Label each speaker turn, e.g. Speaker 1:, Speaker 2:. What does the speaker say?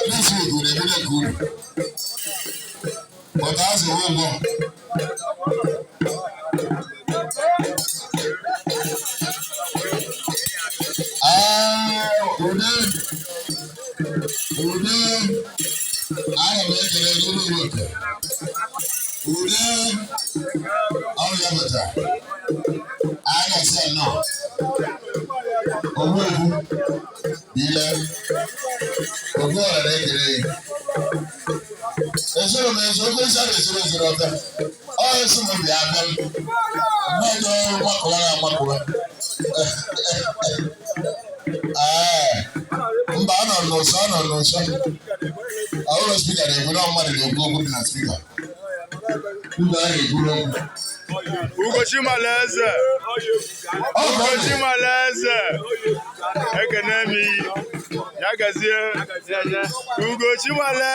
Speaker 1: This week we dey really good. But that's the way go. Ude, I am making a little work. Ude, how you have it? I said no. Owo, ile, owo are kere. Eso me so ko sa de so ota. Oh, eso mo bi abem. Mo do makwa. Mba no so. Our speaker dey no man dey go good na speaker.
Speaker 2: Ugochukwumalu ekenemi yagazie Ugochukwumalu